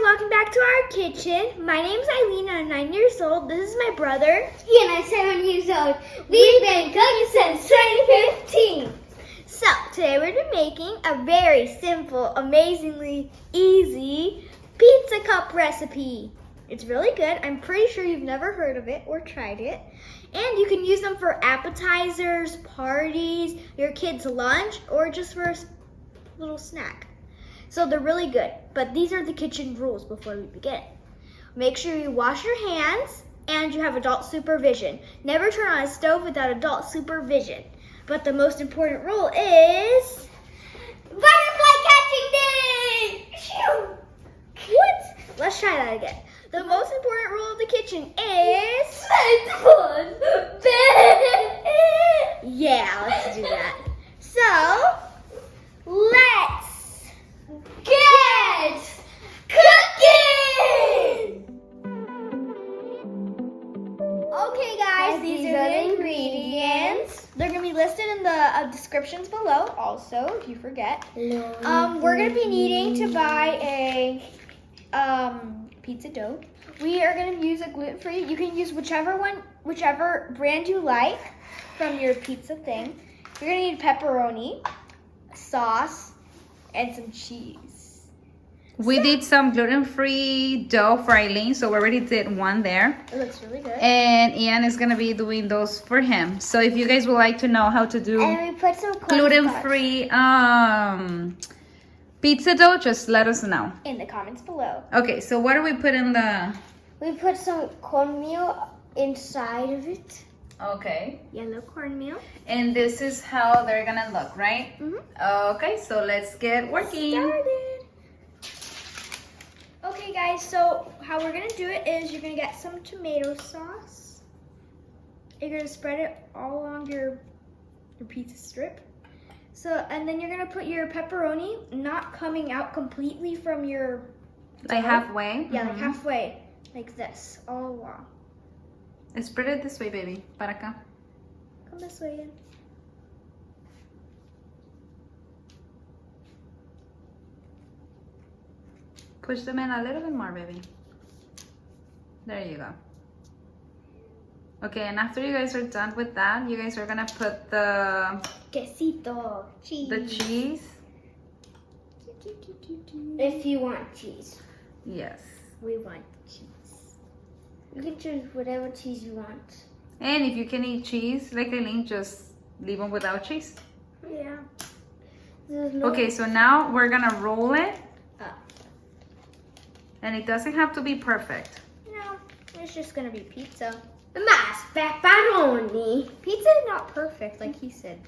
welcome back to our kitchen. My name's Arina, I'm 9 years old. This is my brother. And I'm 7 years old. We've been cooking since 2015. So, today we're going to be making a very simple, amazingly easy pizza cup recipe. It's really good. I'm pretty sure you've never heard of it or tried it. And you can use them for appetizers, parties, your kids' lunch, or just for a little snack. So they're really good, but these are the kitchen rules before we begin. Make sure you wash your hands and you have adult supervision. Never turn on a stove without adult supervision. But the most important rule is Butterfly catching day! what? Let's try that again. The most important rule of the kitchen is yeah, let's do that. So let's get cooking! Okay guys, these are the ingredients. They're going to be listed in the descriptions below also, if you forget. We're going to be needing to buy a pizza dough. We are going to use a gluten-free. You can use whichever brand you like from your pizza thing. You're going to need pepperoni, sauce, and some cheese. We did some gluten-free dough for Eileen, so we already did one there. It looks really good. And Ian is gonna be doing those for him. So if you guys would like to know how to do And we put some gluten-free pizza dough, just let us know. In the comments below. Okay, so what do we put in the... We put some cornmeal inside of it. Okay. Yellow cornmeal. And this is how they're gonna look, right? Mm-hmm. Okay, so let's get working. Started. Okay guys, so how we're gonna do it is you're gonna get some tomato sauce. You're gonna spread it all along your pizza strip. So, and then you're gonna put your pepperoni, not coming out completely from your Like dough. halfway? Yeah, like halfway, like this, all along. Spread it this way, baby. Para acá. Come this way in. Push them in a little bit more, baby. There you go. Okay, and after you guys are done with that, you guys are gonna put the Quesito, cheese. cheese. If you want cheese. Yes. We want cheese. You can choose whatever cheese you want. And if you can eat cheese, like Eileen, just leave them without cheese. Yeah. There's no Okay, so now we're gonna roll it. Up. And it doesn't have to be perfect. No, it's just gonna be pizza. más pepperoni. Pizza is not perfect, like he said.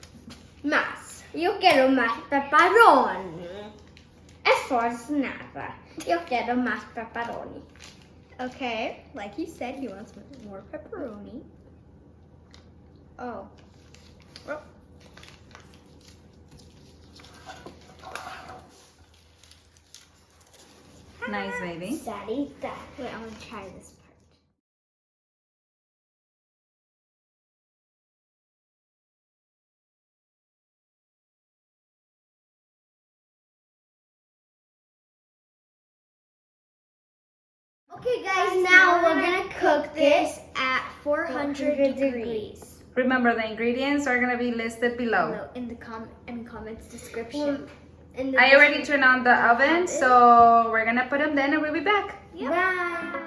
Más. Yo quiero más pepperoni. Eso es nada. Yo quiero más pepperoni. Okay, like he said, he wants more pepperoni. Oh. Oh. Nice, baby. Sarita. Wait, I'm gonna try this part. Okay guys, now we're gonna cook this at 400 degrees. Remember, the ingredients are gonna be listed below. Below in the comments description. in the I already turned on the oven, so we're gonna put them then and we'll be back. Yep. Bye.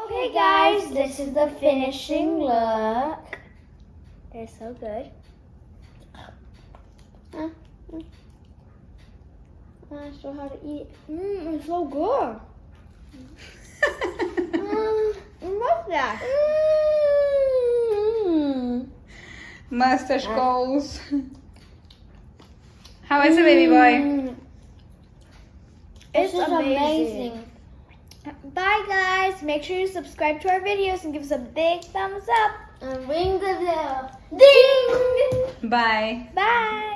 Okay guys, this is the finishing look. They're so good. I still how to eat. It's so good. I love that. Mustache goals. How is it, baby boy? It's This is amazing. Bye guys. Make sure you subscribe to our videos and give us a big thumbs up. And ring the bell. Ding! Bye. Bye.